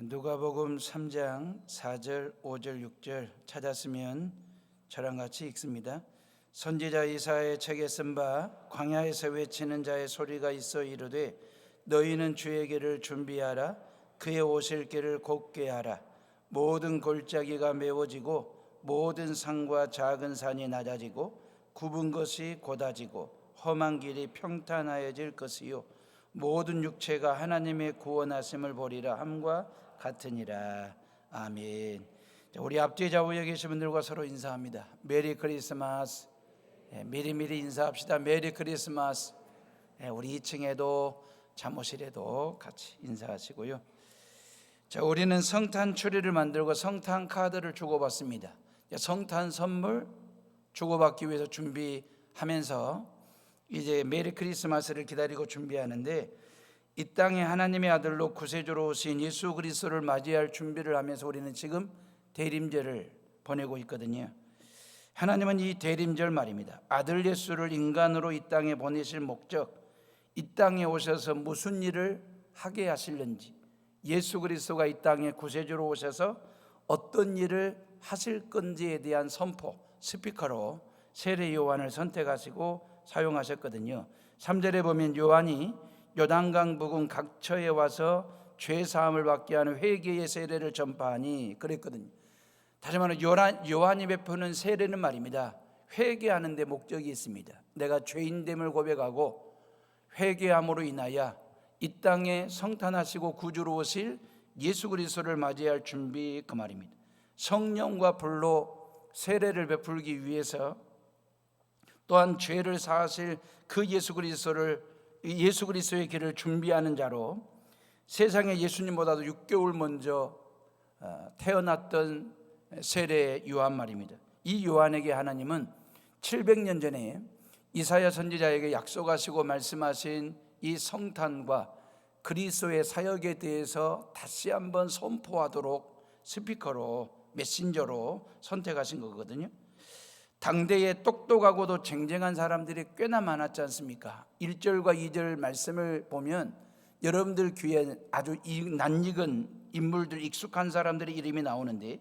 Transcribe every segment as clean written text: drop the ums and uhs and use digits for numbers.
누가복음 3장 4절, 5절, 6절 찾았으면 저랑 같이 읽습니다. 선지자 이사야의 책에 쓴 바 광야에서 외치는 자의 소리가 있어 이르되 너희는 주의 길을 준비하라. 그의 오실 길을 곧게 하라. 모든 골짜기가 메워지고 모든 산과 작은 산이 낮아지고 굽은 것이 곧아지고 험한 길이 평탄하여질 것이요 모든 육체가 하나님의 구원하심을 보리라 함과 같으니라. 아멘. 우리 앞뒤 좌우에 계신 분들과 서로 인사합니다. 메리 크리스마스. 미리미리 인사합시다. 메리 크리스마스. 우리 2층에도 잠옷실에도 같이 인사하시고요. 자, 우리는 성탄 추리를 만들고 성탄 카드를 주고받습니다. 성탄 선물 주고받기 위해서 준비하면서 이제 메리 크리스마스를 기다리고 준비하는데, 이 땅에 하나님의 아들로 구세주로 오신 예수 그리스도를 맞이할 준비를 하면서 우리는 지금 대림절을 보내고 있거든요. 하나님은 이 대림절 말입니다, 아들 예수를 인간으로 이 땅에 보내실 목적, 이 땅에 오셔서 무슨 일을 하게 하실는지, 예수 그리스도가 이 땅에 구세주로 오셔서 어떤 일을 하실 건지에 대한 선포, 스피커로 세례 요한을 선택하시고 사용하셨거든요. 3절에 보면 요한이 요단강 부근 각처에 와서 죄 사함을 받게 하는 회개의 세례를 전파하니 그랬거든요. 다시 말하면 요한이 베푸는 세례는 말입니다, 회개하는 데 목적이 있습니다. 내가 죄인됨을 고백하고 회개함으로 인하여 이 땅에 성탄하시고 구주로 오실 예수 그리스도를 맞이할 준비, 그 말입니다. 성령과 불로 세례를 베풀기 위해서, 또한 죄를 사하실 그 예수 그리스도의 길을 준비하는 자로 세상에 예수님보다도 6개월 먼저 태어났던 세례 요한 말입니다. 이 요한에게 하나님은 700년 전에 이사야 선지자에게 약속하시고 말씀하신 이 성탄과 그리스도의 사역에 대해서 다시 한번 선포하도록 스피커로, 메신저로 선택하신 거거든요. 당대에 똑똑하고도 쟁쟁한 사람들이 꽤나 많았지 않습니까? 1절과 2절 말씀을 보면 여러분들 귀에 아주 낯익은 인물들, 익숙한 사람들의 이름이 나오는데,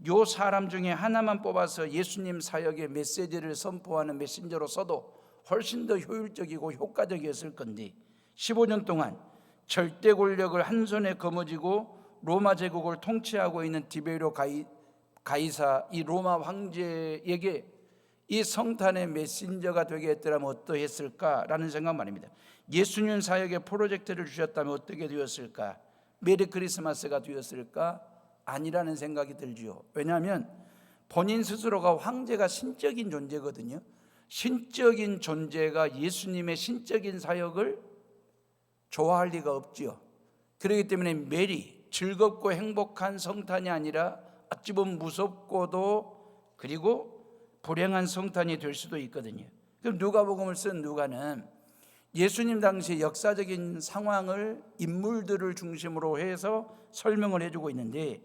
요 사람 중에 하나만 뽑아서 예수님 사역의 메시지를 선포하는 메신저로서도 훨씬 더 효율적이고 효과적이었을 건데, 15년 동안 절대 권력을 한 손에 거머쥐고 로마 제국을 통치하고 있는 디베리오 가이사, 이 로마 황제에게 이 성탄의 메신저가 되게 했더라면 어떠했을까라는 생각 말입니다. 예수님 사역의 프로젝트를 주셨다면 어떻게 되었을까? 메리 크리스마스가 되었을까? 아니라는 생각이 들지요. 왜냐하면 본인 스스로가 황제가 신적인 존재거든요. 신적인 존재가 예수님의 신적인 사역을 좋아할 리가 없지요. 그렇기 때문에 메리, 즐겁고 행복한 성탄이 아니라 어찌 보면 무섭고도 그리고 불행한 성탄이 될 수도 있거든요. 그럼 누가복음을 쓴 누가는 예수님 당시 역사적인 상황을, 인물들을 중심으로 해서 설명을 해주고 있는데,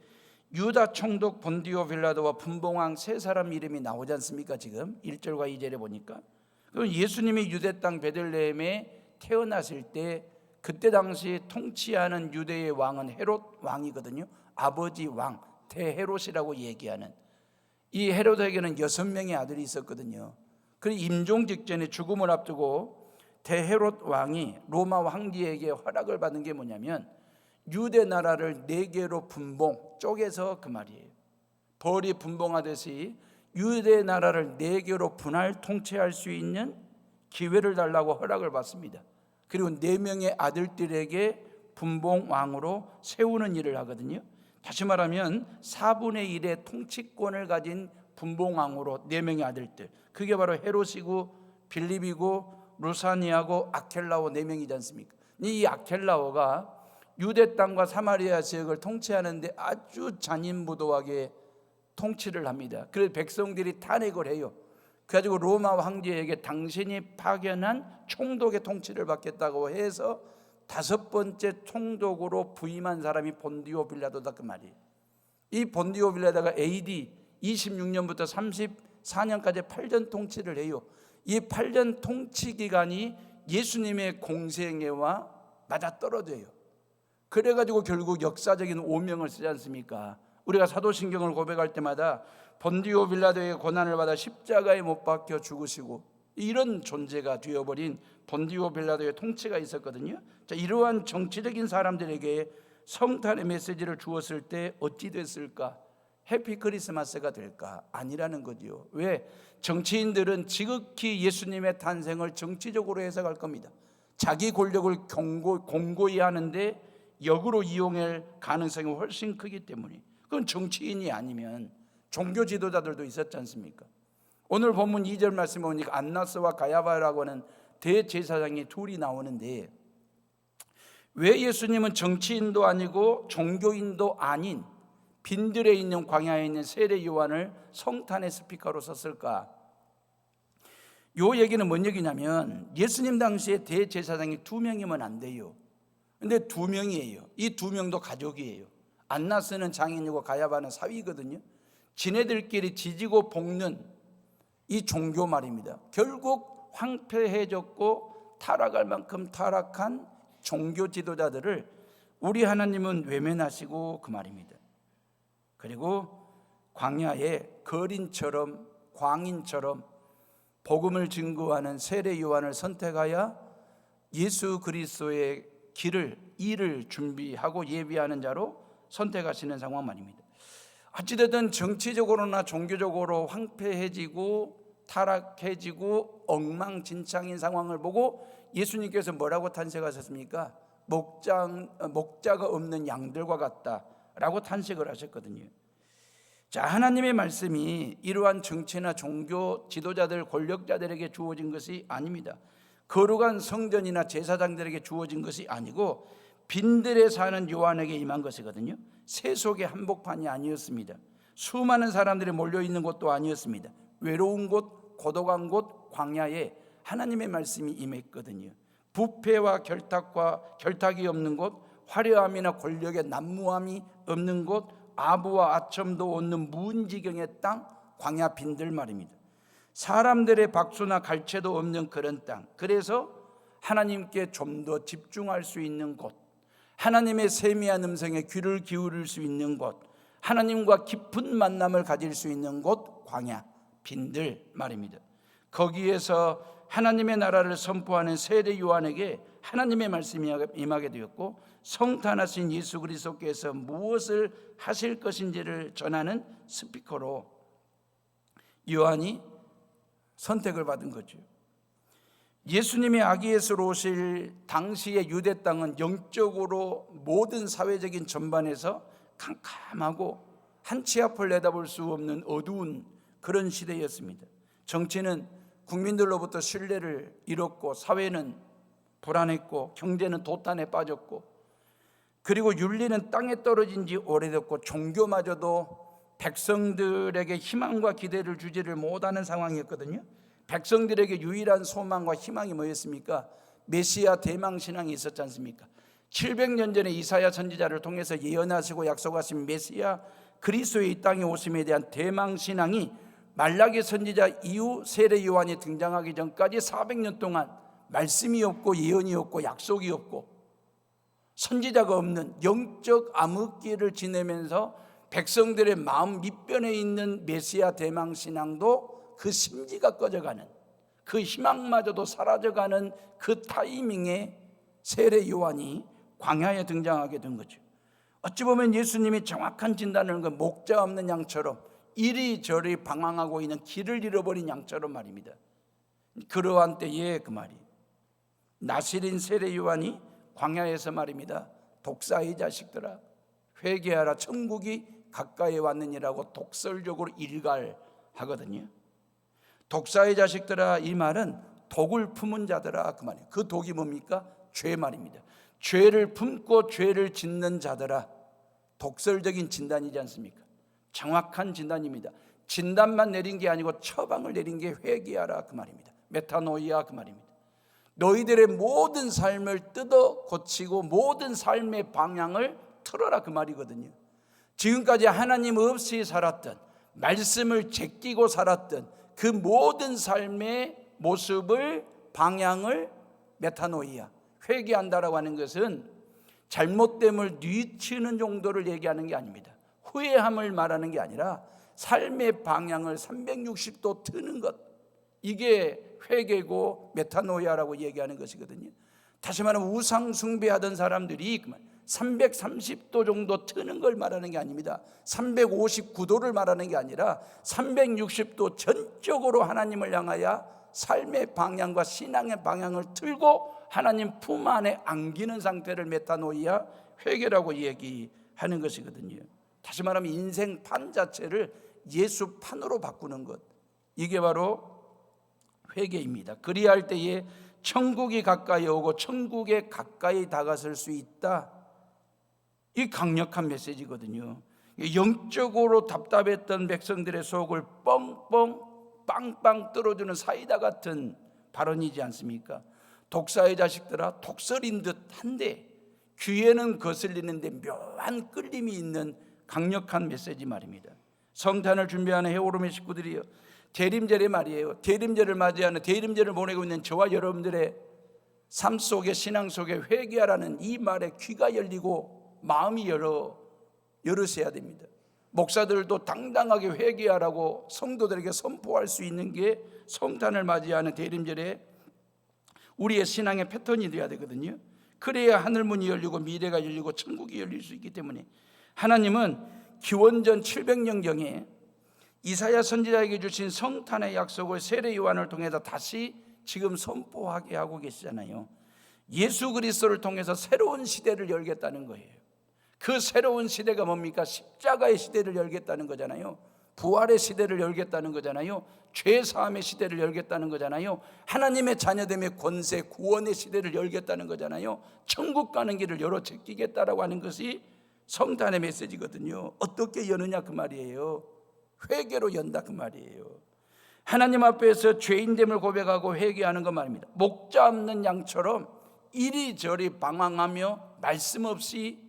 유다 총독 본디오 빌라도와 분봉왕 세 사람 이름이 나오지 않습니까? 지금 1절과 2절에 보니까. 그럼 예수님이 유대 땅 베들레헴에 태어났을 때, 그때 당시 통치하는 유대의 왕은 헤롯 왕이거든요. 아버지 왕, 대헤롯이라고 얘기하는. 이 헤롯에게는 6명의 아들이 있었거든요. 그리고 임종 직전에 죽음을 앞두고 대헤롯 왕이 로마 황제에게 허락을 받은 게 뭐냐면, 유대 나라를 4개로 분봉, 쪼개서, 그 말이에요. 벌이 분봉하듯이 유대 나라를 4개로 분할 통치할 수 있는 기회를 달라고 허락을 받습니다. 그리고 4명의 아들들에게 분봉 왕으로 세우는 일을 하거든요. 다시 말하면 4분의 1의 통치권을 가진 분봉왕으로 4명의 아들들, 그게 바로 헤롯이고 빌립이고 루사니아고 아켈라오 4명이지 않습니까? 이 아켈라오가 유대 땅과 사마리아 지역을 통치하는데 아주 잔인무도하게 통치를 합니다. 그래서 백성들이 탄핵을 해요. 그래가지고 로마 황제에게 당신이 파견한 총독의 통치를 받겠다고 해서 5번째 총독으로 부임한 사람이 본디오 빌라도다, 그 말이에요. 이 본디오 빌라도가 AD 26년부터 34년까지 8년 통치를 해요. 이 8년 통치 기간이 예수님의 공생애와 맞아떨어져요. 그래가지고 결국 역사적인 오명을 쓰지 않습니까? 우리가 사도신경을 고백할 때마다 본디오 빌라도의 고난을 받아 십자가에 못 박혀 죽으시고 이런 존재가 되어버린 본디오 빌라도의 통치가 있었거든요. 자, 이러한 정치적인 사람들에게 성탄의 메시지를 주었을 때 어찌 됐을까? 해피 크리스마스가 될까? 아니라는 거지요. 왜? 정치인들은 지극히 예수님의 탄생을 정치적으로 해석할 겁니다. 자기 권력을 공고히 하는데 역으로 이용할 가능성이 훨씬 크기 때문에. 그건 정치인이 아니면 종교 지도자들도 있었지 않습니까? 오늘 본문 2절 말씀에 보니까 안나스와 가야바라고 하는 대제사장이 둘이 나오는데, 왜 예수님은 정치인도 아니고 종교인도 아닌 빈들에 있는 광야에 있는 세례 요한을 성탄의 스피커로 썼을까? 요 얘기는 뭔 얘기냐면, 예수님 당시에 대제사장이 2명이면 안 돼요. 근데 2명이에요. 이 2명도 가족이에요. 안나스는 장인이고 가야바는 사위거든요. 지네들끼리 지지고 볶는 이 종교 말입니다. 결국 황폐해졌고 타락할 만큼 타락한 종교 지도자들을 우리 하나님은 외면하시고 그 말입니다. 그리고 광야에 거린처럼 광인처럼 복음을 증거하는 세례 요한을 선택하여 예수 그리스도의 일을 준비하고 예비하는 자로 선택하시는 상황 말입니다. 어찌됐든 정치적으로나 종교적으로 황폐해지고 타락해지고 엉망진창인 상황을 보고 예수님께서 뭐라고 탄식하셨습니까? 목자가 없는 양들과 같다라고 탄식을 하셨거든요. 자, 하나님의 말씀이 이러한 정치나 종교 지도자들, 권력자들에게 주어진 것이 아닙니다. 거룩한 성전이나 제사장들에게 주어진 것이 아니고 빈들에 사는 요한에게 임한 것이거든요. 세속의 한복판이 아니었습니다. 수많은 사람들이 몰려있는 곳도 아니었습니다. 외로운 곳, 고독한 곳, 광야에 하나님의 말씀이 임했거든요. 부패와 결탁이 없는 곳, 화려함이나 권력의 난무함이 없는 곳, 아부와 아첨도 없는 무은지경의 땅, 광야 빈들 말입니다. 사람들의 박수나 갈채도 없는 그런 땅. 그래서 하나님께 좀 더 집중할 수 있는 곳, 하나님의 세미한 음성에 귀를 기울일 수 있는 곳, 하나님과 깊은 만남을 가질 수 있는 곳, 광야 빈들 말입니다. 거기에서 하나님의 나라를 선포하는 세례 요한에게 하나님의 말씀이 임하게 되었고, 성탄하신 예수 그리스도께서 무엇을 하실 것인지를 전하는 스피커로 요한이 선택을 받은 거죠. 예수님이 아기예수로 오실 당시의 유대 땅은 영적으로 모든 사회적인 전반에서 캄캄하고 한치 앞을 내다볼 수 없는 어두운 그런 시대였습니다. 정치는 국민들로부터 신뢰를 잃었고, 사회는 불안했고, 경제는 도탄에 빠졌고, 그리고 윤리는 땅에 떨어진 지 오래됐고, 종교마저도 백성들에게 희망과 기대를 주지를 못하는 상황이었거든요. 백성들에게 유일한 소망과 희망이 뭐였습니까? 메시아 대망신앙이 있었지 않습니까? 700년 전에 이사야 선지자를 통해서 예언하시고 약속하신 메시아 그리스도의 이 땅에 오심에 대한 대망신앙이 말라기 선지자 이후 세례 요한이 등장하기 전까지 400년 동안 말씀이 없고 예언이 없고 약속이 없고 선지자가 없는 영적 암흑기를 지내면서 백성들의 마음 밑변에 있는 메시아 대망신앙도 그 심지가 꺼져가는, 그 희망마저도 사라져가는 그 타이밍에 세례 요한이 광야에 등장하게 된 거죠. 어찌 보면 예수님이 정확한 진단을 그 목자 없는 양처럼 이리저리 방황하고 있는 길을 잃어버린 양처럼 말입니다. 그러한 때에 그 말이 나실인 세례 요한이 광야에서 말입니다. 독사의 자식들아 회개하라, 천국이 가까이 왔느니라고 독설적으로 일갈하거든요. 독사의 자식들아, 이 말은 독을 품은 자들아 그 말이에요. 그 독이 뭡니까? 죄 말입니다. 죄를 품고 죄를 짓는 자들아. 독설적인 진단이지 않습니까? 정확한 진단입니다. 진단만 내린 게 아니고 처방을 내린 게 회개하라 그 말입니다. 메타노이아 그 말입니다. 너희들의 모든 삶을 뜯어 고치고 모든 삶의 방향을 틀어라 그 말이거든요. 지금까지 하나님 없이 살았던, 말씀을 제끼고 살았던 그 모든 삶의 모습을, 방향을 메타노이아, 회개한다라고 하는 것은 잘못됨을 뉘우치는 정도를 얘기하는 게 아닙니다. 후회함을 말하는 게 아니라 삶의 방향을 360도 트는 것, 이게 회개고 메타노이아라고 얘기하는 것이거든요. 다시 말하면 우상 숭배하던 사람들이 330도 정도 트는 걸 말하는 게 아닙니다. 359도를 말하는 게 아니라 360도 전적으로 하나님을 향하여 삶의 방향과 신앙의 방향을 틀고 하나님 품 안에 안기는 상태를 메타노이아, 회개라고 얘기하는 것이거든요. 다시 말하면 인생판 자체를 예수판으로 바꾸는 것, 이게 바로 회개입니다. 그리할 때에 천국이 가까이 오고 천국에 가까이 다가설 수 있다. 이 강력한 메시지거든요. 영적으로 답답했던 백성들의 속을 뻥뻥 빵빵 뚫어주는 사이다 같은 발언이지 않습니까? 독사의 자식들아, 독설인 듯 한데 귀에는 거슬리는데 묘한 끌림이 있는 강력한 메시지 말입니다. 성탄을 준비하는 헤오름의 식구들이요, 대림절의 말이에요. 대림절을 맞이하는, 대림절을 보내고 있는 저와 여러분들의 삶 속에, 신앙 속에 회개하라는 이 말에 귀가 열리고 마음이 열으셔야 됩니다. 목사들도 당당하게 회개하라고 성도들에게 선포할 수 있는 게 성탄을 맞이하는 대림절에 우리의 신앙의 패턴이 되어야 되거든요. 그래야 하늘문이 열리고 미래가 열리고 천국이 열릴 수 있기 때문에 하나님은 기원전 700년경에 이사야 선지자에게 주신 성탄의 약속을 세례 요한을 통해서 다시 지금 선포하게 하고 계시잖아요. 예수 그리스도를 통해서 새로운 시대를 열겠다는 거예요. 그 새로운 시대가 뭡니까? 십자가의 시대를 열겠다는 거잖아요. 부활의 시대를 열겠다는 거잖아요. 죄사함의 시대를 열겠다는 거잖아요. 하나님의 자녀됨의 권세, 구원의 시대를 열겠다는 거잖아요. 천국 가는 길을 열어 제끼겠다라고 하는 것이 성탄의 메시지거든요. 어떻게 여느냐 그 말이에요. 회개로 연다 그 말이에요. 하나님 앞에서 죄인됨을 고백하고 회개하는 것 말입니다. 목자 없는 양처럼 이리저리 방황하며 말씀 없이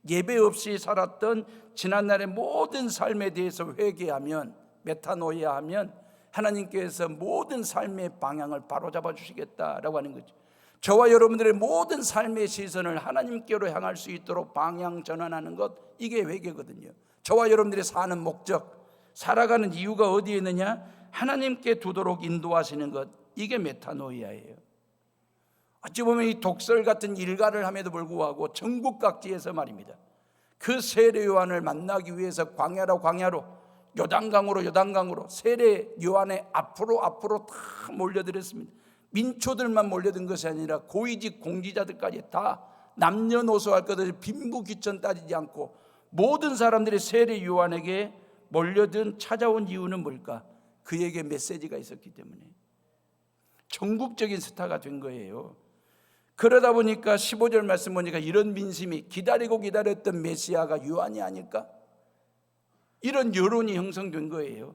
예배 없이 살았던 지난날의 모든 삶에 대해서 회개하면, 메타노이아하면 하나님께서 모든 삶의 방향을 바로잡아 주시겠다라고 하는 거죠. 저와 여러분들의 모든 삶의 시선을 하나님께로 향할 수 있도록 방향 전환하는 것, 이게 회개거든요. 저와 여러분들이 사는 목적, 살아가는 이유가 어디에 있느냐? 하나님께 두도록 인도하시는 것, 이게 메타노이아예요. 어찌 보면 이 독설 같은 일가를 함에도 불구하고 전국 각지에서 말입니다, 그 세례 요한을 만나기 위해서 광야로 요단강으로 세례 요한의 앞으로 다 몰려들었습니다. 민초들만 몰려든 것이 아니라 고위직 공직자들까지 다 남녀노소 할 것 없이 빈부귀천 따지지 않고 모든 사람들이 세례 요한에게 몰려든 찾아온 이유는 뭘까? 그에게 메시지가 있었기 때문에 전국적인 스타가 된 거예요. 그러다 보니까 15절 말씀 보니까 이런 민심이, 기다리고 기다렸던 메시아가 요한이 아닐까? 이런 여론이 형성된 거예요.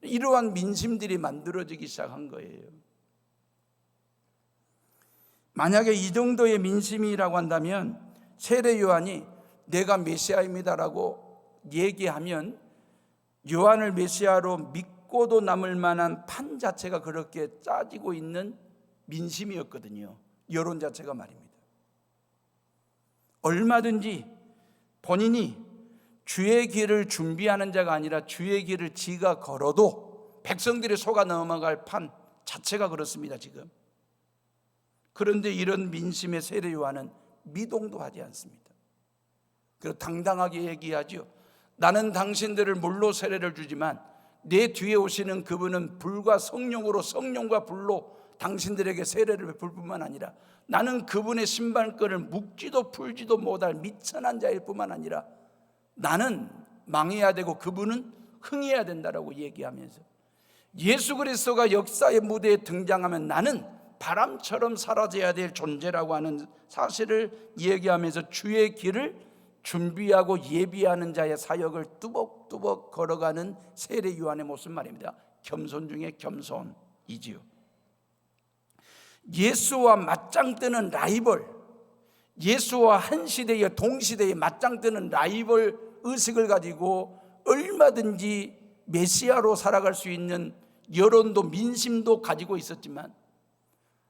이러한 민심들이 만들어지기 시작한 거예요. 만약에 이 정도의 민심이라고 한다면 세례 요한이 내가 메시아입니다라고 얘기하면 요한을 메시아로 믿고도 남을 만한 판 자체가 그렇게 짜지고 있는 민심이었거든요. 여론 자체가 말입니다. 얼마든지 본인이 주의 길을 준비하는 자가 아니라 주의 길을 지가 걸어도 백성들이 속아 넘어갈 판 자체가 그렇습니다 지금. 그런데 이런 민심의 세례 요한은 미동도 하지 않습니다. 그리고 당당하게 얘기하죠. 나는 당신들을 물로 세례를 주지만 내 뒤에 오시는 그분은 불과 성령으로, 성령과 불로 당신들에게 세례를 베풀 뿐만 아니라 나는 그분의 신발끈을 묶지도 풀지도 못할 미천한 자일 뿐만 아니라 나는 망해야 되고 그분은 흥해야 된다라고 얘기하면서 예수 그리스도가 역사의 무대에 등장하면 나는 바람처럼 사라져야 될 존재라고 하는 사실을 얘기하면서 주의 길을 준비하고 예비하는 자의 사역을 뚜벅뚜벅 걸어가는 세례 요한의 모습 말입니다. 겸손 중에 겸손이지요. 예수와 맞짱 뜨는 라이벌, 예수와 한 시대에 동시대에 맞짱 뜨는 라이벌 의식을 가지고 얼마든지 메시아로 살아갈 수 있는 여론도 민심도 가지고 있었지만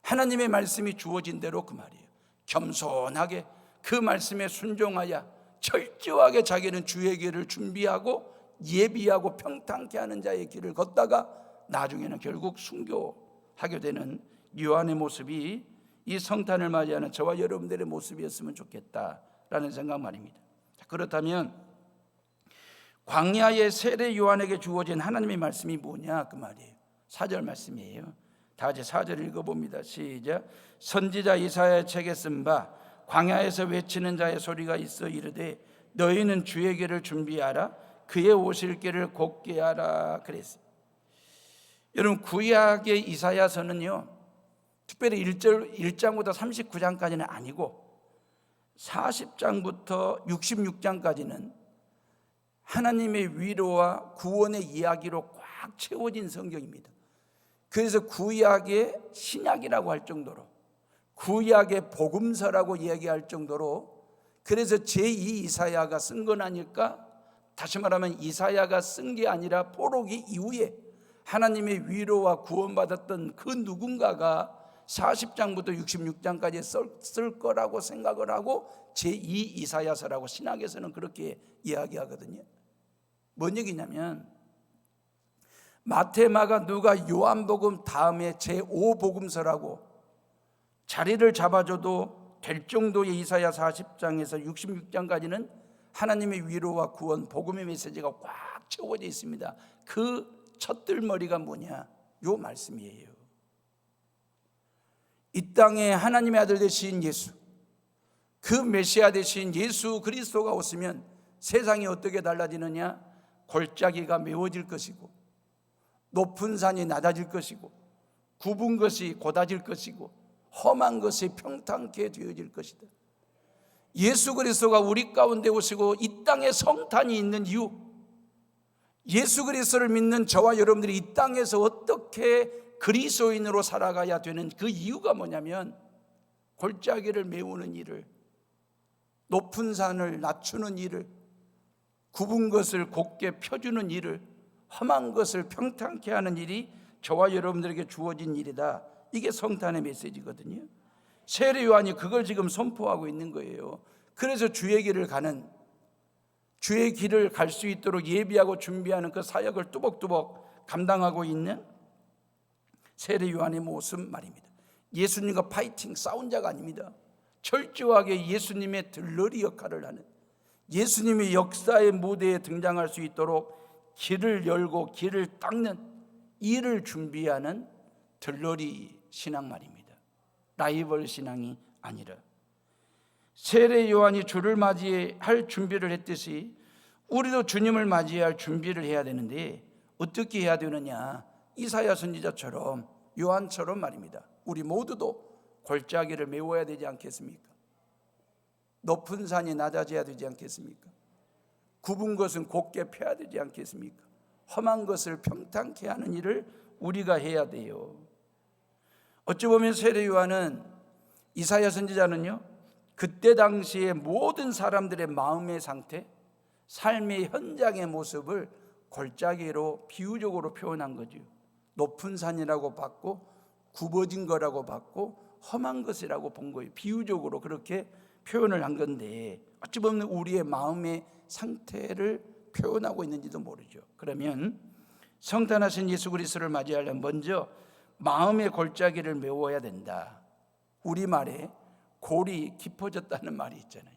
하나님의 말씀이 주어진 대로 그 말이에요. 겸손하게 그 말씀에 순종하여 철저하게 자기는 주의 길을 준비하고 예비하고 평탄케 하는 자의 길을 걷다가 나중에는 결국 순교하게 되는 요한의 모습이 이 성탄을 맞이하는 저와 여러분들의 모습이었으면 좋겠다라는 생각 말입니다. 그렇다면 광야의 세례 요한에게 주어진 하나님의 말씀이 뭐냐 그 말이에요. 4절 말씀이에요. 다 같이 4절 읽어봅니다. 시작. 선지자 이사야의 책에 쓴 바 광야에서 외치는 자의 소리가 있어 이르되 너희는 주의 길을 준비하라 그의 오실 길을 곧게 하라 그랬어요. 여러분 구약의 이사야서는요 특별히 1장부터 39장까지는 아니고 40장부터 66장까지는 하나님의 위로와 구원의 이야기로 꽉 채워진 성경입니다. 그래서 구약의 신약이라고 할 정도로 구약의 복음서라고 이야기할 정도로 그래서 제2 이사야가 쓴 건 아닐까? 다시 말하면 이사야가 쓴 게 아니라 포로기 이후에 하나님의 위로와 구원받았던 그 누군가가 40장부터 66장까지 쓸 거라고 생각을 하고 제2 이사야서라고 신학에서는 그렇게 이야기하거든요. 뭔 얘기냐면 마태, 마가, 누가, 요한복음 다음에 제5복음서라고 자리를 잡아줘도 될 정도의 이사야 40장에서 66장까지는 하나님의 위로와 구원, 복음의 메시지가 꽉 채워져 있습니다. 그 첫들머리가 뭐냐? 요 말씀이에요. 이 땅에 하나님의 아들 되신 예수, 그 메시아 되신 예수 그리스도가 오시면 세상이 어떻게 달라지느냐? 골짜기가 메워질 것이고 높은 산이 낮아질 것이고 굽은 것이 곧아질 것이고 험한 것이 평탄케 되어질 것이다. 예수 그리스도가 우리 가운데 오시고 이 땅에 성탄이 있는 이유, 예수 그리스도를 믿는 저와 여러분들이 이 땅에서 어떻게 그리스도인으로 살아가야 되는 그 이유가 뭐냐면 골짜기를 메우는 일을, 높은 산을 낮추는 일을, 굽은 것을 곧게 펴주는 일을, 험한 것을 평탄케 하는 일이 저와 여러분들에게 주어진 일이다. 이게 성탄의 메시지거든요. 세례 요한이 그걸 지금 선포하고 있는 거예요. 그래서 주의 길을 가는, 주의 길을 갈 수 있도록 예비하고 준비하는 그 사역을 뚜벅뚜벅 감당하고 있는 세례 요한의 모습 말입니다. 예수님과 파이팅 싸운 자가 아닙니다. 철저하게 예수님의 들러리 역할을 하는, 예수님의 역사의 무대에 등장할 수 있도록 길을 열고 길을 닦는 일을 준비하는 들러리 신앙 말입니다. 라이벌 신앙이 아니라 세례 요한이 주를 맞이할 준비를 했듯이 우리도 주님을 맞이할 준비를 해야 되는데 어떻게 해야 되느냐? 이사야 선지자처럼 요한처럼 말입니다. 우리 모두도 골짜기를 메워야 되지 않겠습니까? 높은 산이 낮아져야 되지 않겠습니까? 굽은 것은 곧게 펴야 되지 않겠습니까? 험한 것을 평탄케 하는 일을 우리가 해야 돼요. 어찌 보면 세례 요한은, 이사야 선지자는요 그때 당시에 모든 사람들의 마음의 상태, 삶의 현장의 모습을 골짜기로 비유적으로 표현한 거죠. 높은 산이라고 봤고 굽어진 거라고 봤고 험한 것이라고 본 거예요. 비유적으로 그렇게 표현을 한 건데 어찌 보면 우리의 마음의 상태를 표현하고 있는지도 모르죠. 그러면 성탄하신 예수 그리스도를 맞이하려면 먼저 마음의 골짜기를 메워야 된다. 우리말에 골이 깊어졌다는 말이 있잖아요.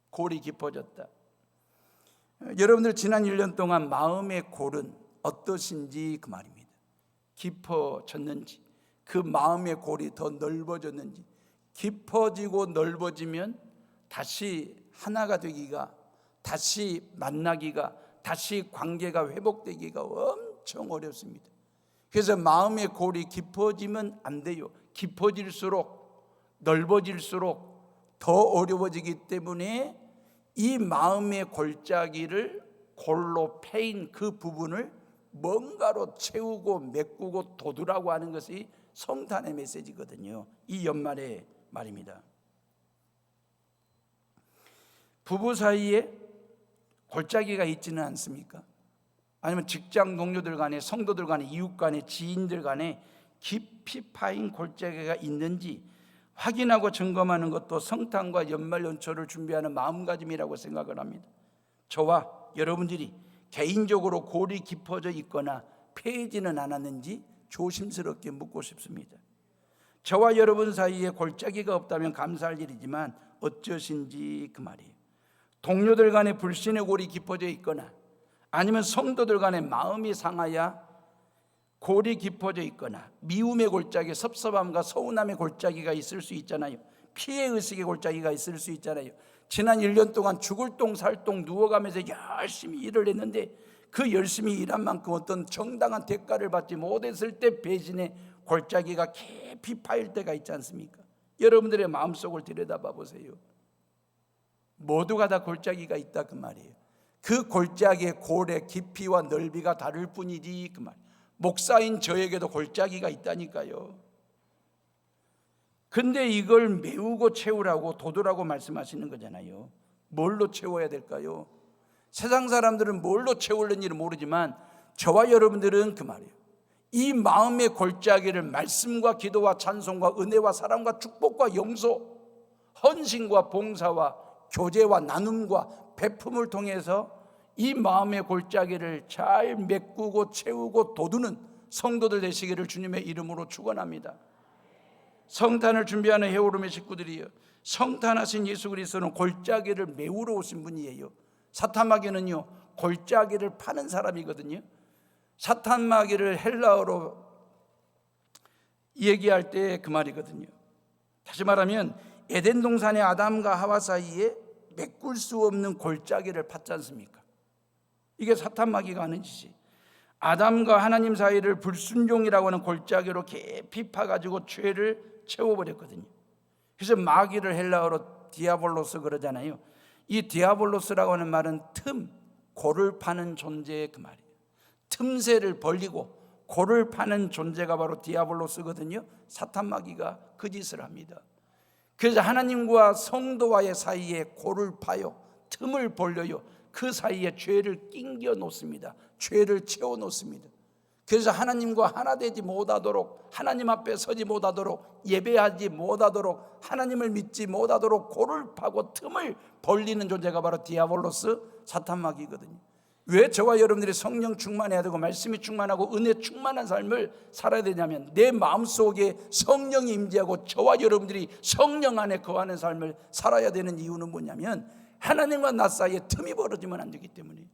골이 깊어졌다. 여러분들 지난 1년 동안 마음의 골은 어떠신지 그 말입니다. 깊어졌는지, 그 마음의 골이 더 넓어졌는지. 깊어지고 넓어지면 다시 하나가 되기가, 다시 만나기가, 다시 관계가 회복되기가 엄청 어렵습니다. 그래서 마음의 골이 깊어지면 안 돼요. 깊어질수록, 넓어질수록 더 어려워지기 때문에 이 마음의 골짜기를 골로 패인 그 부분을 뭔가로 채우고 메꾸고 돋우라고 하는 것이 성탄의 메시지거든요. 이 연말의 말입니다. 부부 사이에 골짜기가 있지는 않습니까? 아니면 직장 동료들 간에, 성도들 간에, 이웃 간에, 지인들 간에 깊이 파인 골짜기가 있는지 확인하고 점검하는 것도 성탄과 연말 연초를 준비하는 마음가짐이라고 생각을 합니다. 저와 여러분들이 개인적으로 골이 깊어져 있거나 패이지는 않았는지 조심스럽게 묻고 싶습니다. 저와 여러분 사이에 골짜기가 없다면 감사할 일이지만 어쩌신지 그 말이에요. 동료들 간에 불신의 골이 깊어져 있거나 아니면 성도들 간에 마음이 상하여 골이 깊어져 있거나 미움의 골짜기, 섭섭함과 서운함의 골짜기가 있을 수 있잖아요. 피해의식의 골짜기가 있을 수 있잖아요. 지난 1년 동안 죽을 똥 살 똥 누워가면서 열심히 일을 했는데 그 열심히 일한 만큼 어떤 정당한 대가를 받지 못했을 때 배신의 골짜기가 깊이 파일 때가 있지 않습니까? 여러분들의 마음속을 들여다봐 보세요. 모두가 다 골짜기가 있다 그 말이에요. 그 골짜기의 골의 깊이와 넓이가 다를 뿐이지 그 말. 목사인 저에게도 골짜기가 있다니까요. 근데 이걸 메우고 채우라고 도두라고 말씀하시는 거잖아요. 뭘로 채워야 될까요? 세상 사람들은 뭘로 채우려는지를 모르지만 저와 여러분들은 그 말이에요. 이 마음의 골짜기를 말씀과 기도와 찬송과 은혜와 사랑과 축복과 용서, 헌신과 봉사와 교제와 나눔과 베품을 통해서 이 마음의 골짜기를 잘 메꾸고 채우고 돋우는 성도들 되시기를 주님의 이름으로 축원합니다. 성탄을 준비하는 헤오름의 식구들이요, 성탄하신 예수 그리스도는 골짜기를 메우러 오신 분이에요. 사탄마귀는요 골짜기를 파는 사람이거든요. 사탄마귀를 헬라어로 얘기할 때 그 말이거든요. 다시 말하면 에덴 동산의 아담과 하와 사이에 메꿀 수 없는 골짜기를 팠지 않습니까? 이게 사탄마귀가 하는 짓이, 아담과 하나님 사이를 불순종이라고 하는 골짜기로 깊이 파가지고 죄를 채워버렸거든요. 그래서 마귀를 헬라어로 디아볼로스 그러잖아요. 이 디아볼로스라고 하는 말은 틈, 골을 파는 존재의 그 말이에요. 틈새를 벌리고 골을 파는 존재가 바로 디아볼로스거든요. 사탄마귀가 그 짓을 합니다. 그래서 하나님과 성도와의 사이에 골을 파요, 틈을 벌려요. 그 사이에 죄를 낑겨 놓습니다. 죄를 채워 놓습니다. 그래서 하나님과 하나 되지 못하도록, 하나님 앞에 서지 못하도록, 예배하지 못하도록, 하나님을 믿지 못하도록 골을 파고 틈을 벌리는 존재가 바로 디아볼로스, 사탄마귀거든요. 왜 저와 여러분들이 성령 충만해야 되고 말씀이 충만하고 은혜 충만한 삶을 살아야 되냐면, 내 마음속에 성령이 임재하고 저와 여러분들이 성령 안에 거하는 삶을 살아야 되는 이유는 뭐냐면, 하나님과 나 사이에 틈이 벌어지면 안 되기 때문에,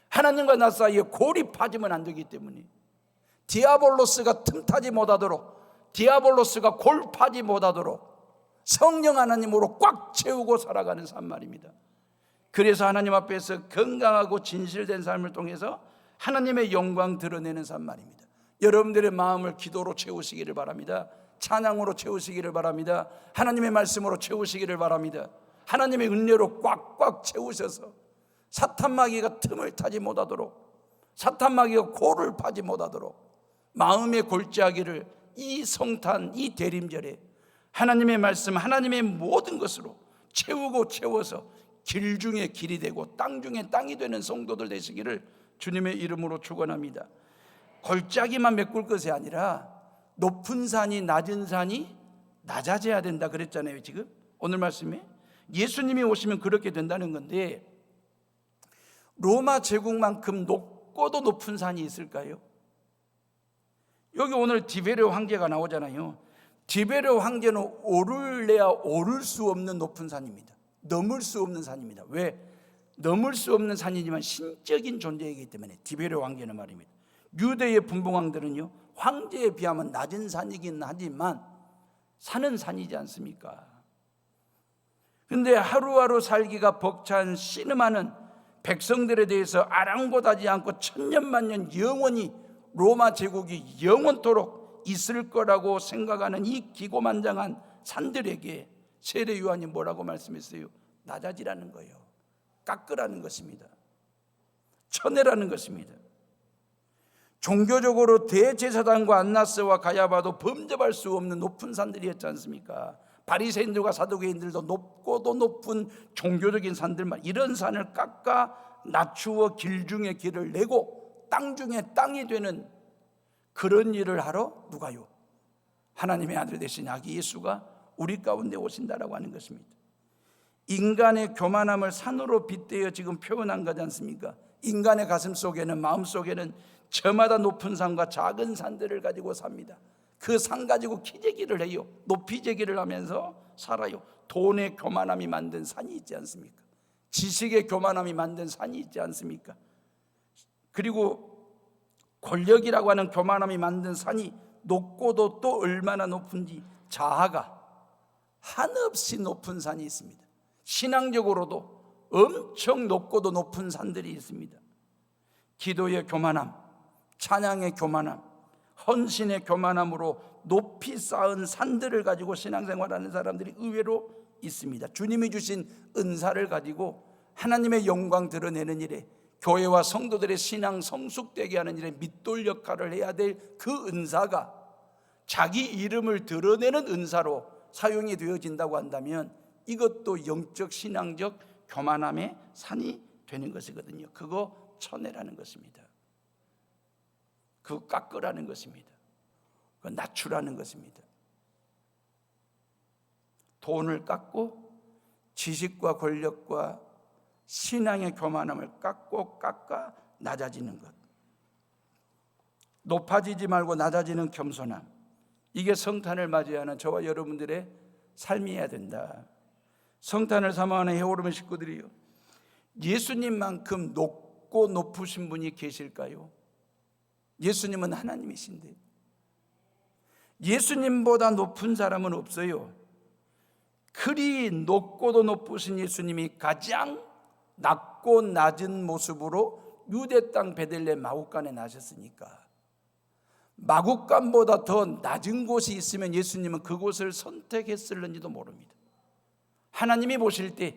하나님과 나 사이에 골이 파지면 안 되기 때문에, 디아볼로스가 틈타지 못하도록, 디아볼로스가 골 파지 못하도록 성령 하나님으로 꽉 채우고 살아가는 삶 말입니다. 그래서 하나님 앞에서 건강하고 진실된 삶을 통해서 하나님의 영광 드러내는 삶 말입니다. 여러분들의 마음을 기도로 채우시기를 바랍니다. 찬양으로 채우시기를 바랍니다. 하나님의 말씀으로 채우시기를 바랍니다. 하나님의 은혜로 꽉꽉 채우셔서 사탄마귀가 틈을 타지 못하도록, 사탄마귀가 골을 파지 못하도록 마음의 골짜기를 이 성탄, 이 대림절에 하나님의 말씀, 하나님의 모든 것으로 채우고 채워서 길 중에 길이 되고 땅 중에 땅이 되는 성도들 되시기를 주님의 이름으로 축원합니다. 골짜기만 메꿀 것이 아니라 높은 산이 낮은 산이 낮아져야 된다 그랬잖아요. 지금 오늘 말씀에 예수님이 오시면 그렇게 된다는 건데, 로마 제국만큼 높고도 높은 산이 있을까요? 여기 오늘 디베르 황제가 나오잖아요. 디베르 황제는 오를래야 오를 수 없는 높은 산입니다. 넘을 수 없는 산입니다. 왜? 넘을 수 없는 산이지만 신적인 존재이기 때문에. 디베르 황제는 말입니다. 유대의 분봉왕들은요, 황제에 비하면 낮은 산이긴 하지만 산은 산이지 않습니까? 근데 하루하루 살기가 벅찬 신음하는 백성들에 대해서 아랑곳하지 않고 천년만년 영원히 로마 제국이 영원토록 있을 거라고 생각하는 이 기고만장한 산들에게 세례 요한이 뭐라고 말씀했어요? 낮아지라는 거예요. 깎으라는 것입니다. 쳐내라는 것입니다. 종교적으로 대제사장과 안나스와 가야바도 범접할 수 없는 높은 산들이었지 않습니까? 바리새인들과 사두개인들도 높고도 높은 종교적인 산들만, 이런 산을 깎아 낮추어 길 중에 길을 내고 땅 중에 땅이 되는 그런 일을 하러 누가요? 하나님의 아들 되신 아기 예수가 우리 가운데 오신다라고 하는 것입니다. 인간의 교만함을 산으로 빗대어 지금 표현한 거지 않습니까? 인간의 가슴 속에는, 마음 속에는 저마다 높은 산과 작은 산들을 가지고 삽니다. 그 산 가지고 키재기를 해요. 높이재기를 하면서 살아요. 돈의 교만함이 만든 산이 있지 않습니까? 지식의 교만함이 만든 산이 있지 않습니까? 그리고 권력이라고 하는 교만함이 만든 산이 높고도 또 얼마나 높은지, 자아가 한없이 높은 산이 있습니다. 신앙적으로도 엄청 높고도 높은 산들이 있습니다. 기도의 교만함, 찬양의 교만함, 헌신의 교만함으로 높이 쌓은 산들을 가지고 신앙생활하는 사람들이 의외로 있습니다. 주님이 주신 은사를 가지고 하나님의 영광 드러내는 일에, 교회와 성도들의 신앙 성숙되게 하는 일에 밑돌 역할을 해야 될 그 은사가 자기 이름을 드러내는 은사로 사용이 되어진다고 한다면 이것도 영적 신앙적 교만함의 산이 되는 것이거든요. 그거 쳐내라는 것입니다. 그거 깎으라는 것입니다. 그거 낮추라는 것입니다. 돈을 깎고 지식과 권력과 신앙의 교만함을 깎아 낮아지는 것, 높아지지 말고 낮아지는 겸손함, 이게 성탄을 맞이하는 저와 여러분들의 삶이어야 된다. 성탄을 사모하는 해오름의 식구들이요, 예수님만큼 높고 높으신 분이 계실까요? 예수님은 하나님이신데 예수님보다 높은 사람은 없어요. 그리 높고도 높으신 예수님이 가장 낮고 낮은 모습으로 유대 땅 베들레헴 마구간에 나셨으니까, 마구간보다 더 낮은 곳이 있으면 예수님은 그곳을 선택했을는지도 모릅니다. 하나님이 보실 때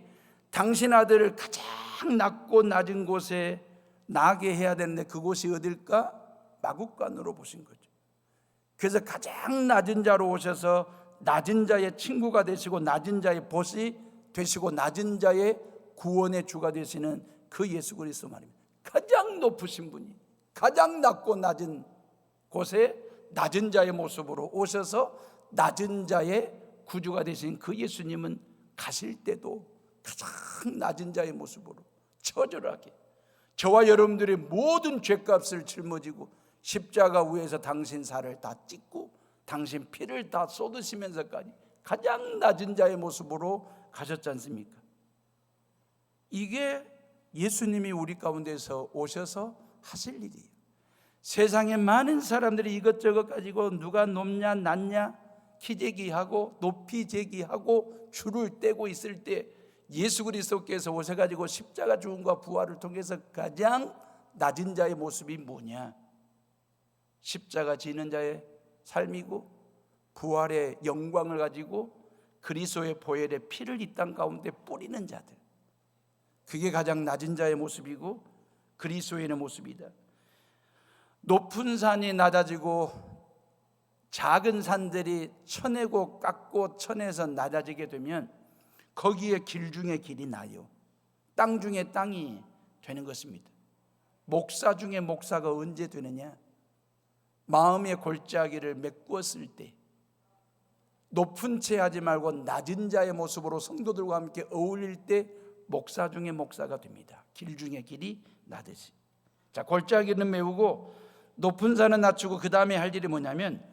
당신 아들을 가장 낮고 낮은 곳에 나게 해야 되는데 그곳이 어딜까? 마구간으로 보신 거죠. 그래서 가장 낮은 자로 오셔서 낮은 자의 친구가 되시고 낮은 자의 보시 되시고 낮은 자의 구원의 주가 되시는 그 예수 그리스도 말입니다. 가장 높으신 분이 가장 낮고 낮은 곳에 낮은 자의 모습으로 오셔서 낮은 자의 구주가 되신 그 예수님은 가실 때도 가장 낮은 자의 모습으로 처절하게 저와 여러분들의 모든 죄값을 짊어지고 십자가 위에서 당신 살을 다 찢고 당신 피를 다 쏟으시면서까지 가장 낮은 자의 모습으로 가셨지 않습니까? 이게 예수님이 우리 가운데서 오셔서 하실 일이에요. 세상에 많은 사람들이 이것저것 가지고 누가 높냐 낮냐 키재기하고 높이재기하고 줄을 떼고 있을 때 예수 그리스도께서 오셔가지고 십자가 죽음과 부활을 통해서 가장 낮은 자의 모습이 뭐냐? 십자가 지는 자의 삶이고 부활의 영광을 가지고 그리스도의 보혈의 피를 이 땅 가운데 뿌리는 자들, 그게 가장 낮은 자의 모습이고 그리스도인의 모습이다. 높은 산이 낮아지고 작은 산들이 쳐내고 깎고 쳐내서 낮아지게 되면 거기에 길 중에 길이 나요. 땅 중에 땅이 되는 것입니다. 목사 중에 목사가 언제 되느냐? 마음의 골짜기를 메꾸었을 때, 높은 채 하지 말고 낮은 자의 모습으로 성도들과 함께 어울릴 때 목사 중에 목사가 됩니다. 길 중에 길이 나듯이. 자, 골짜기는 메우고 높은 산은 낮추고 그 다음에 할 일이 뭐냐면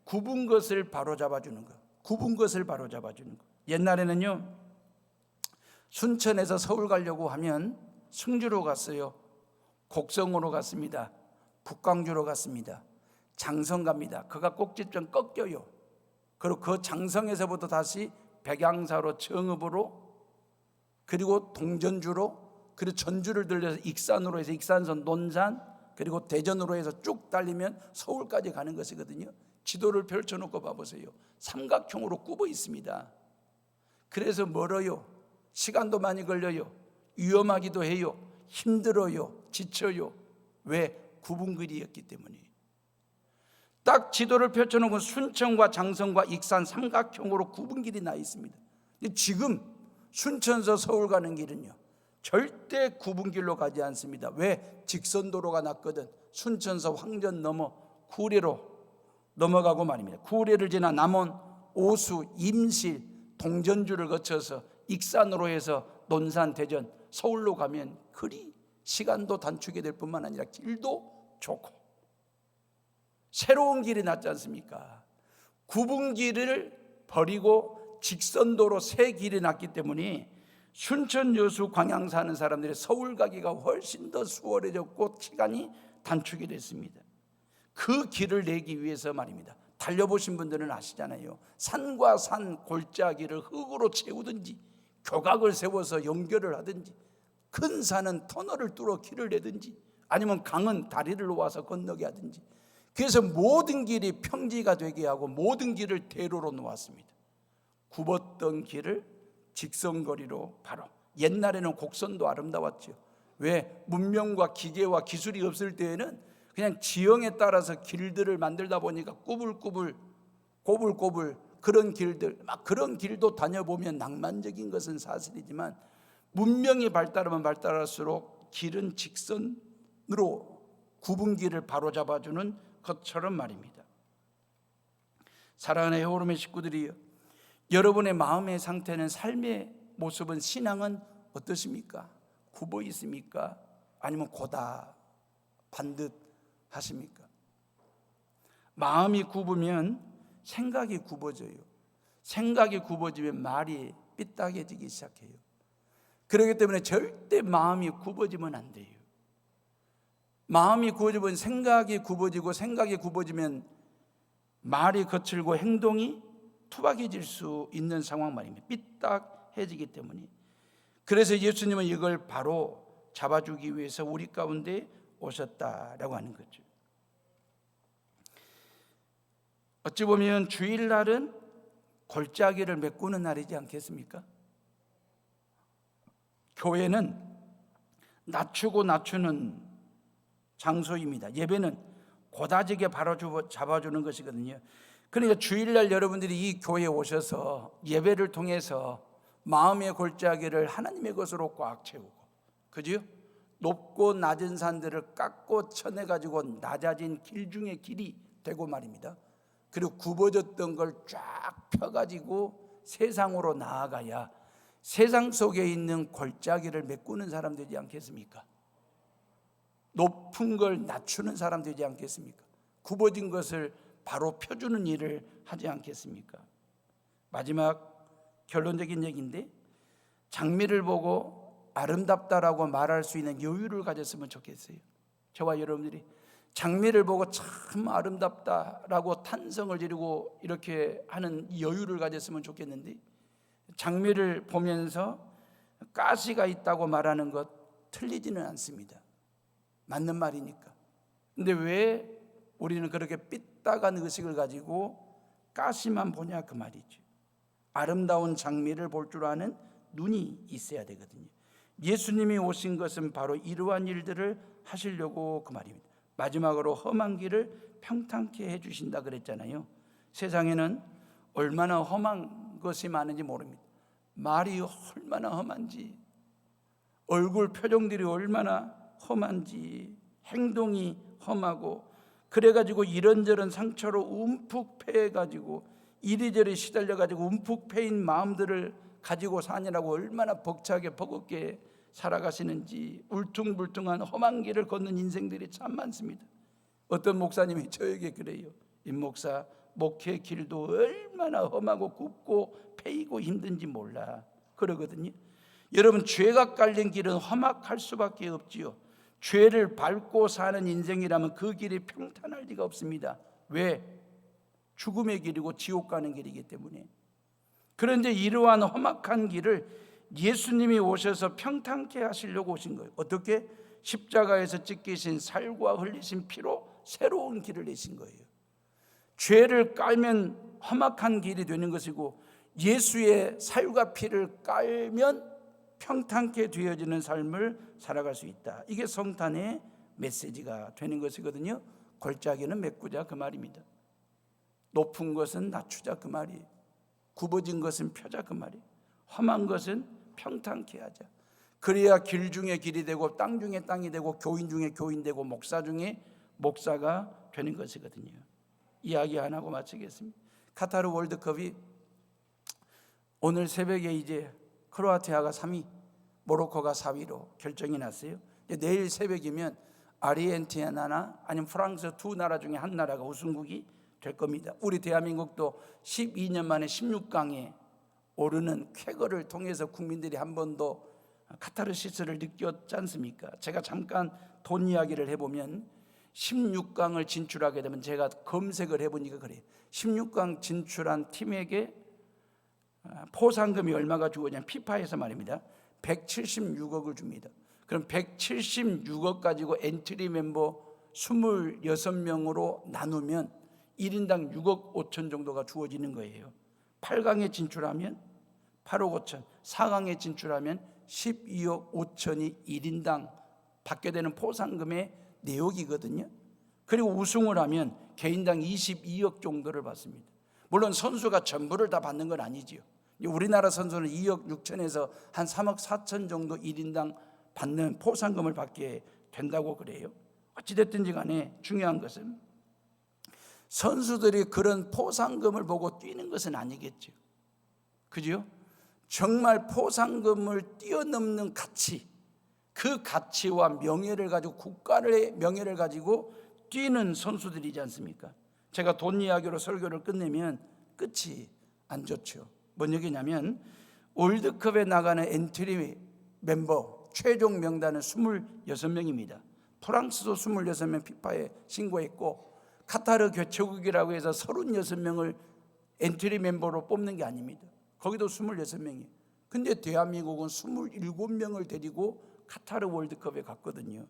굽은 것을 바로잡아 주는 거. 굽은 것을 바로잡아 주는 거. 옛날에는요, 순천에서 서울 가려고 하면 승주로 갔어요. 곡성으로 갔습니다. 북광주로 갔습니다. 장성 갑니다. 그가 꼭지점 꺾여요. 그리고 그 장성에서부터 다시 백양사로 정읍으로, 그리고 동전주로, 그리고 전주를 들려서 익산으로 해서 익산선 논산, 그리고 대전으로 해서 쭉 달리면 서울까지 가는 것이거든요. 지도를 펼쳐놓고 봐보세요. 삼각형으로 굽어 있습니다. 그래서 멀어요. 시간도 많이 걸려요. 위험하기도 해요. 힘들어요. 지쳐요. 왜? 굽은 길이었기 때문에. 딱 지도를 펼쳐놓고 순천과 장성과 익산 삼각형으로 굽은 길이 나 있습니다. 지금 순천에서 서울 가는 길은요, 절대 굽은 길로 가지 않습니다. 왜? 직선도로가 났거든. 순천서 황전 넘어 구례로 넘어가고 말입니다. 구례를 지나 남원 오수, 임실, 동전주를 거쳐서 익산으로 해서 논산, 대전, 서울로 가면 그리 시간도 단축이 될 뿐만 아니라 길도 좋고 새로운 길이 낫지 않습니까? 굽은 길을 버리고 직선도로 새 길이 났기 때문에 순천, 여수, 광양 사는 사람들의 서울 가기가 훨씬 더 수월해졌고 시간이 단축이 됐습니다. 그 길을 내기 위해서 말입니다. 달려보신 분들은 아시잖아요. 산과 산 골짜기를 흙으로 채우든지 교각을 세워서 연결을 하든지 큰 산은 터널을 뚫어 길을 내든지 아니면 강은 다리를 놓아서 건너게 하든지 그래서 모든 길이 평지가 되게 하고 모든 길을 대로로 놓았습니다. 굽었던 길을 직선거리로 바로 옛날에는 곡선도 아름다웠죠. 왜? 문명과 기계와 기술이 없을 때에는 그냥 지형에 따라서 길들을 만들다 보니까 꾸불꾸불 고불고불 그런 길들 막 그런 길도 다녀보면 낭만적인 것은 사실이지만 문명이 발달하면 발달할수록 길은 직선으로 굽은 길을 바로잡아주는 것처럼 말입니다. 사랑하는 헤어룸의 식구들이요, 여러분의 마음의 상태는 삶의 모습은 신앙은 어떠십니까? 굽어 있습니까? 아니면 고다 반듯 하십니까? 마음이 굽으면 생각이 굽어져요. 생각이 굽어지면 말이 삐딱해지기 시작해요. 그렇기 때문에 절대 마음이 굽어지면 안 돼요. 마음이 굽어지면 생각이 굽어지고 생각이 굽어지면 말이 거칠고 행동이 투박해질 수 있는 상황 말입니다. 삐딱해지기 때문에. 그래서 예수님은 이걸 바로 잡아주기 위해서 우리 가운데 오셨다라고 하는 거죠. 어찌 보면 주일날은 골짜기를 메꾸는 날이지 않겠습니까? 교회는 낮추고 낮추는 장소입니다. 예배는 고다지게 바로 잡아주는 것이거든요. 그러니까 주일날 여러분들이 이 교회에 오셔서 예배를 통해서 마음의 골짜기를 하나님의 것으로 꽉 채우고, 그죠? 높고 낮은 산들을 깎고 쳐내가지고 낮아진 길 중에 길이 되고 말입니다. 그리고 굽어졌던 걸 쫙 펴가지고 세상으로 나아가야 세상 속에 있는 골짜기를 메꾸는 사람 되지 않겠습니까? 높은 걸 낮추는 사람 되지 않겠습니까? 굽어진 것을 바로 펴주는 일을 하지 않겠습니까? 마지막 결론적인 얘기인데, 장미를 보고 아름답다라고 말할 수 있는 여유를 가졌으면 좋겠어요. 저와 여러분들이 장미를 보고 참 아름답다라고 탄성을 지르고 이렇게 하는 여유를 가졌으면 좋겠는데, 장미를 보면서 가시가 있다고 말하는 것 틀리지는 않습니다. 맞는 말이니까. 근데 왜 우리는 그렇게 삐딱한 의식을 가지고 가시만 보냐 그 말이죠. 아름다운 장미를 볼 줄 아는 눈이 있어야 되거든요. 예수님이 오신 것은 바로 이러한 일들을 하시려고 그 말입니다. 마지막으로 험한 길을 평탄케 해주신다 그랬잖아요. 세상에는 얼마나 험한 것이 많은지 모릅니다. 말이 얼마나 험한지, 얼굴 표정들이 얼마나 험한지, 행동이 험하고, 그래가지고 이런저런 상처로 움푹 패해가지고 이리저리 시달려가지고 움푹 패인 마음들을 가지고 사느라고 얼마나 벅차게 버겁게 살아가시는지, 울퉁불퉁한 험한 길을 걷는 인생들이 참 많습니다. 어떤 목사님이 저에게 그래요. 임 목사, 목회 길도 얼마나 험하고 굽고 패이고 힘든지 몰라 그러거든요. 여러분, 죄가 깔린 길은 험악할 수밖에 없지요. 죄를 밟고 사는 인생이라면 그 길이 평탄할 리가 없습니다. 왜? 죽음의 길이고 지옥 가는 길이기 때문에. 그런데 이러한 험악한 길을 예수님이 오셔서 평탄케 하시려고 오신 거예요. 어떻게? 십자가에서 찢기신 살과 흘리신 피로 새로운 길을 내신 거예요. 죄를 깔면 험악한 길이 되는 것이고, 예수의 살과 피를 깔면 평탄케 되어지는 삶을 살아갈 수 있다. 이게 성탄의 메시지가 되는 것이거든요. 골짜기는 메꾸자 그 말입니다. 높은 것은 낮추자 그 말이에요. 굽어진 것은 펴자 그 말이에요. 험한 것은 평탄케 하자. 그래야 길 중에 길이 되고 땅 중에 땅이 되고 교인 중에 교인 되고 목사 중에 목사가 되는 것이거든요. 이야기 안 하고 마치겠습니다. 카타르 월드컵이 오늘 새벽에 이제 크로아티아가 3위, 모로코가 4위로 결정이 났어요. 내일 새벽이면 아르헨티나나 아니면 프랑스 두 나라 중에 한 나라가 우승국이 될 겁니다. 우리 대한민국도 12년 만에 16강에 오르는 쾌거를 통해서 국민들이 한 번도 카타르시스를 느꼈지 않습니까? 제가 잠깐 돈 이야기를 해보면 16강을 진출하게 되면, 제가 검색을 해보니까 그래요. 16강 진출한 팀에게 포상금이 얼마가 주어지냐면 피파에서 말입니다, 176억을 줍니다. 그럼 176억 가지고 엔트리 멤버 26명으로 나누면 1인당 6억 5천 정도가 주어지는 거예요. 8강에 진출하면 8억 5천, 4강에 진출하면 12억 5천이 1인당 받게 되는 포상금의 내역이거든요. 그리고 우승을 하면 개인당 22억 정도를 받습니다. 물론 선수가 전부를 다 받는 건 아니지요. 우리나라 선수는 2억 6천에서 한 3억 4천 정도 1인당 받는 포상금을 받게 된다고 그래요. 어찌됐든지 간에 중요한 것은 선수들이 그런 포상금을 보고 뛰는 것은 아니겠죠. 그죠? 정말 포상금을 뛰어넘는 가치, 그 가치와 명예를 가지고, 국가의 명예를 가지고 뛰는 선수들이지 않습니까? 제가 돈 이야기로 설교를 끝내면 끝이 안 좋죠. 뭔 얘기냐면 월드컵에 나가는 엔트리 멤버 최종 명단은 26명입니다. 프랑스도 26명 피파에 신고했고, 카타르 개최국이라고 해서 36명을 엔트리 멤버로 뽑는 게 아닙니다. 거기도 26명이에요. 근데 대한민국은 27명을 데리고 카타르 월드컵에 갔거든요.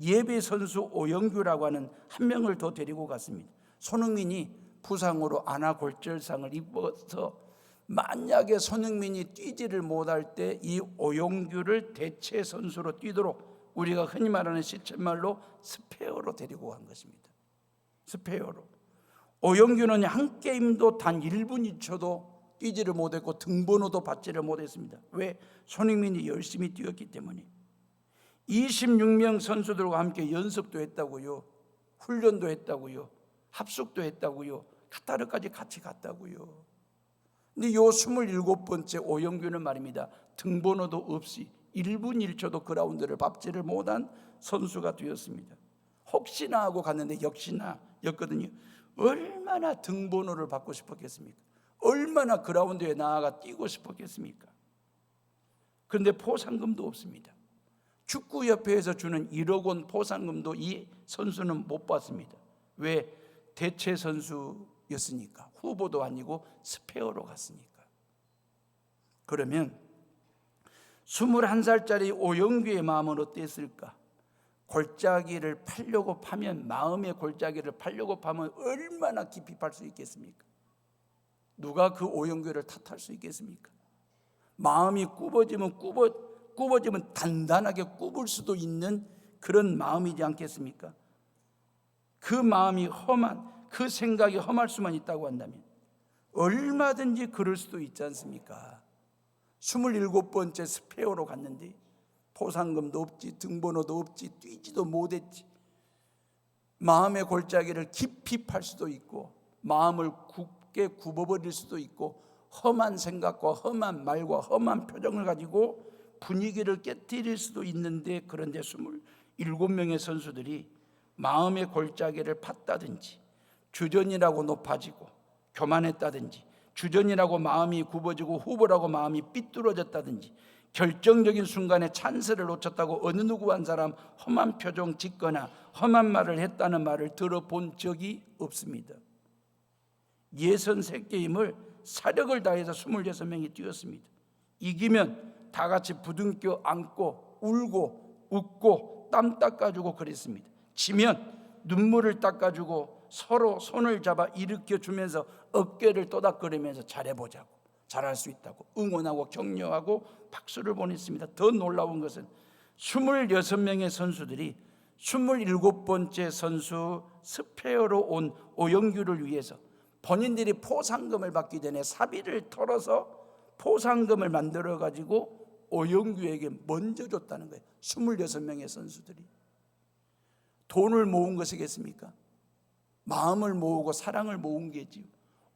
예비 선수 오영규라고 하는 한 명을 더 데리고 갔습니다. 손흥민이 부상으로 안아골절상을 입어서 만약에 손흥민이 뛰지를 못할 때 이 오영규를 대체 선수로 뛰도록 우리가 흔히 말하는 시쳇말로 스페어로 데리고 간 것입니다. 스페어로. 오영규는 한 게임도 단 1분 1초도 뛰지를 못했고 등번호도 받지를 못했습니다. 왜? 손흥민이 열심히 뛰었기 때문에. 26명 선수들과 함께 연습도 했다고요, 훈련도 했다고요, 합숙도 했다고요, 카타르까지 같이 갔다고요. 근데 요 27번째 오영규는 말입니다, 등번호도 없이 1분 1초도 그라운드를 밟지를 못한 선수가 되었습니다. 혹시나 하고 갔는데 역시나 였거든요. 얼마나 등번호를 받고 싶었겠습니까? 얼마나 그라운드에 나아가 뛰고 싶었겠습니까? 그런데 포상금도 없습니다. 축구협회에서 주는 1억 원 포상금도 이 선수는 못 받습니다. 왜? 대체 선수였으니까. 후보도 아니고 스페어로 갔으니까. 그러면 21살짜리 오영규의 마음은 어땠을까? 골짜기를 파려고 파면, 마음의 골짜기를 파려고 파면 얼마나 깊이 팔 수 있겠습니까? 누가 그 오영규를 탓할 수 있겠습니까? 마음이 굽어지면 단단하게 굽을 수도 있는 그런 마음이지 않겠습니까? 그 마음이 험한, 그 생각이 험할 수만 있다고 한다면 얼마든지 그럴 수도 있지 않습니까? 27번째 스페어로 갔는데 포상금도 없지, 등번호도 없지, 뛰지도 못했지. 마음의 골짜기를 깊이 팔 수도 있고 마음을 굳게 굽어버릴 수도 있고, 험한 생각과 험한 말과 험한 표정을 가지고 분위기를 깨뜨릴 수도 있는데, 그런데 27명의 선수들이 마음의 골짜기를 팠다든지, 주전이라고 높아지고 교만했다든지, 주전이라고 마음이 굽어지고 후보라고 마음이 삐뚤어졌다든지, 결정적인 순간에 찬스를 놓쳤다고 어느 누구 한 사람 험한 표정 짓거나 험한 말을 했다는 말을 들어본 적이 없습니다. 예선 세 게임을 사력을 다해서 26명이 뛰었습니다. 이기면 다 같이 부둥켜 안고 울고 웃고 땀 닦아주고 그랬습니다. 지면 눈물을 닦아주고 서로 손을 잡아 일으켜주면서 어깨를 토닥거리면서 잘해보자고, 잘할 수 있다고 응원하고 격려하고 박수를 보냈습니다. 더 놀라운 것은 26명의 선수들이 27번째 선수 스페어로 온 오영규를 위해서 본인들이 포상금을 받기 전에 사비를 털어서 포상금을 만들어 가지고 오영규에게 먼저 줬다는 거예요. 26명의 선수들이. 돈을 모은 것이겠습니까? 마음을 모으고 사랑을 모은 게지요.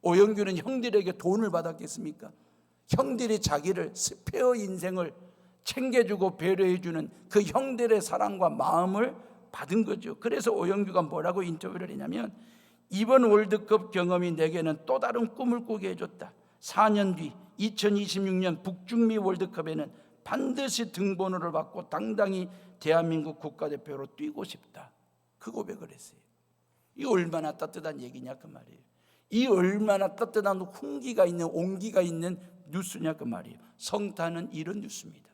오영규는 형들에게 돈을 받았겠습니까? 형들이 자기를 스페어 인생을 챙겨주고 배려해주는 그 형들의 사랑과 마음을 받은 거죠. 그래서 오영규가 뭐라고 인터뷰를 했냐면, 이번 월드컵 경험이 내게는 또 다른 꿈을 꾸게 해줬다. 4년 뒤 2026년 북중미 월드컵에는 반드시 등번호를 받고 당당히 대한민국 국가대표로 뛰고 싶다. 그 고백을 했어요. 이 얼마나 따뜻한 얘기냐 그 말이에요. 이 얼마나 따뜻한 훈기가 있는 온기가 있는 뉴스냐 그 말이에요. 성탄은 이런 뉴스입니다.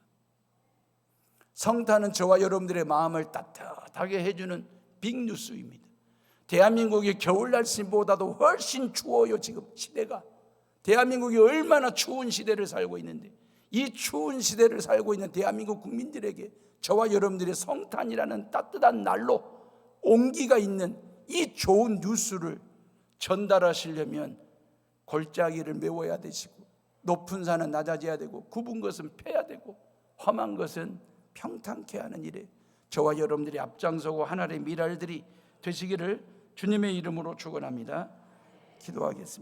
성탄은 저와 여러분들의 마음을 따뜻하게 해주는 빅뉴스입니다. 대한민국이 겨울 날씨보다도 훨씬 추워요. 지금 시대가, 대한민국이 얼마나 추운 시대를 살고 있는데, 이 추운 시대를 살고 있는 대한민국 국민들에게 저와 여러분들의 성탄이라는 따뜻한 날로 온기가 있는 이 좋은 뉴스를 전달하시려면 골짜기를 메워야 되시고, 높은 산은 낮아져야 되고, 굽은 것은 패야 되고, 험한 것은 평탄케 하는 일에 저와 여러분들이 앞장서고 하나님의 미랄들이 되시기를 주님의 이름으로 축원합니다. 기도하겠습니다.